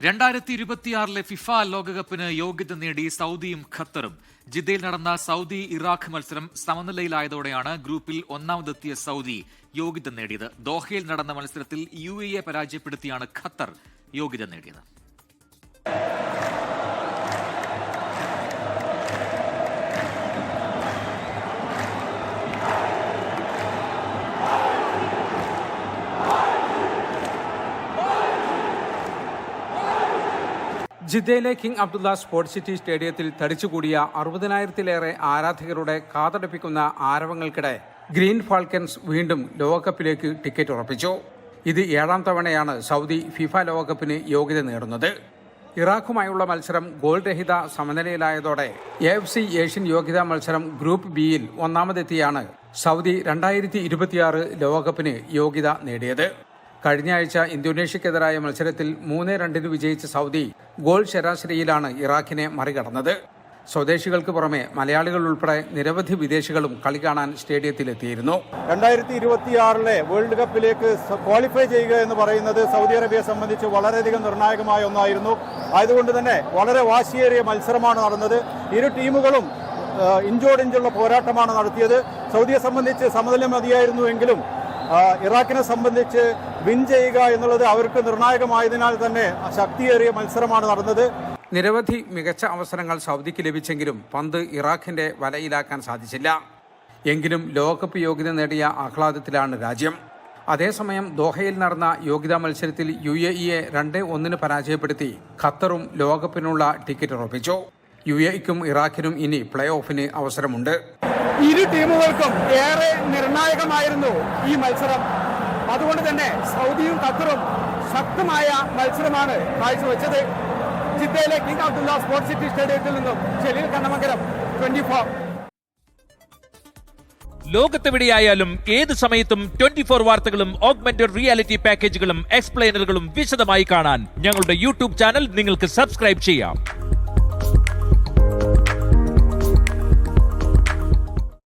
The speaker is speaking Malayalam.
2026 ഫിഫ ലോകകപ്പിന് യോഗ്യത നേടി സൗദിയും ഖത്തറും. ജിദ്ദയിൽ നടന്ന സൗദി ഇറാഖ് മത്സരം സമനിലയിലായതോടെയാണ് ഗ്രൂപ്പിൽ ഒന്നാമതെത്തിയ സൗദി യോഗ്യത നേടിയത്. ദോഹയിൽ നടന്ന മത്സരത്തിൽ UAE പരാജയപ്പെടുത്തിയാണ് ഖത്തർ യോഗ്യത നേടിയത്. ജിദ്ദയിലെ കിങ് അബ്ദുള്ള സ്പോർട്സ് സിറ്റി സ്റ്റേഡിയത്തിൽ തടിച്ചുകൂടിയ 60,000-ലേറെ ആരാധകരുടെ കാതടപ്പിക്കുന്ന ആരവങ്ങൾക്കിടെ ഗ്രീൻ ഫാൽക്കൻസ് വീണ്ടും ലോകകപ്പിലേക്ക് ടിക്കറ്റ് ഉറപ്പിച്ചു. ഇത് 7ാം തവണയാണ് സൗദി ഫിഫ ലോകകപ്പിന് യോഗ്യത നേടുന്നത്. ഇറാഖുമായുള്ള മത്സരം ഗോൾ രഹിത സമനിലയിലായതോടെ AFC ഏഷ്യൻ യോഗ്യതാ മത്സരം ഗ്രൂപ്പ് ബിയിൽ ഒന്നാമതെത്തിയാണ് സൗദി 2026 ലോകകപ്പിന് യോഗ്യത നേടിയത്. കഴിഞ്ഞ ആഴ്ച ഇന്തോനേഷ്യക്കെതിരായ മത്സരത്തിൽ 3-2 വിജയിച്ച സൗദി ഗോൾ ശരാശരിയിലാണ് ഇറാഖിനെ മറികടന്നത്. സ്വദേശികൾക്ക് പുറമെ മലയാളികൾ ഉൾപ്പെടെ നിരവധി വിദേശികളും കളി കാണാൻ സ്റ്റേഡിയത്തിലെത്തിയിരുന്നു. 2026 വേൾഡ് കപ്പിലേക്ക് ക്വാളിഫൈ ചെയ്യുക എന്ന് പറയുന്നത് സൗദി അറേബ്യയെ സംബന്ധിച്ച് വളരെയധികം നിർണായകമായ ഒന്നായിരുന്നു. ആയതുകൊണ്ട് തന്നെ വളരെ വാശിയേറിയ മത്സരമാണ് നടന്നത്. ഇരു ടീമുകളും ഇഞ്ചോടിഞ്ചുള്ള പോരാട്ടമാണ് നടത്തിയത്. സൗദിയെ സംബന്ധിച്ച് സമനില മതിയായിരുന്നുവെങ്കിലും ഇറാഖിനെ സംബന്ധിച്ച് വിൻ ചെയ്യുക എന്നുള്ളത് അവർക്ക് നിർണായകമായതിനാൽ തന്നെ ശക്തിയേറിയ മത്സരമാണ് നടന്നത്. നിരവധി മികച്ച അവസരങ്ങൾ സൗദിക്ക് ലഭിച്ചെങ്കിലും പന്ത് ഇറാഖിന്റെ വലയിലാക്കാൻ സാധിച്ചില്ല. എങ്കിലും ലോകകപ്പ് യോഗ്യത നേടിയ ആഹ്ലാദത്തിലാണ് രാജ്യം. അതേസമയം ദോഹയിൽ നടന്ന യോഗ്യതാ മത്സരത്തിൽ UAEയെ 2-1 പരാജയപ്പെടുത്തി ഖത്തറും ലോകകപ്പിനുള്ള ടിക്കറ്റ് ഉറപ്പിച്ചു. UAEക്കും ഇറാഖിനും ഇനി പ്ലേ ഓഫിന് അവസരമുണ്ട്. ഇരു ടീമുകൾക്കും ഏറെ നിർണായകമായിരുന്നു ഈ മത്സരം. അതുകൊണ്ട് തന്നെ സൗദിയും ഖത്തറും ശക്തമായ മത്സരമാണ് കാഴ്ചവെച്ചത്. ജിദ്ദയിലെ കിങ് അബ്ദുള്ള സ്പോർട്സ് സിറ്റി സ്റ്റേഡിയത്തിൽ നിന്നും ജലീൽ കണ്ണമംഗലം, 24. ലോകത്തെവിടെയായാലും ഏത് സമയത്തും 24 വാർത്തകളും ഓഗ്മെന്റഡ് റിയാലിറ്റി പാക്കേജുകളും എക്സ്പ്ലെയിനറുകളും വിശദമായി കാണാൻ ഞങ്ങളുടെ YouTube ചാനൽ നിങ്ങൾക്ക് സബ്സ്ക്രൈബ് ചെയ്യാം.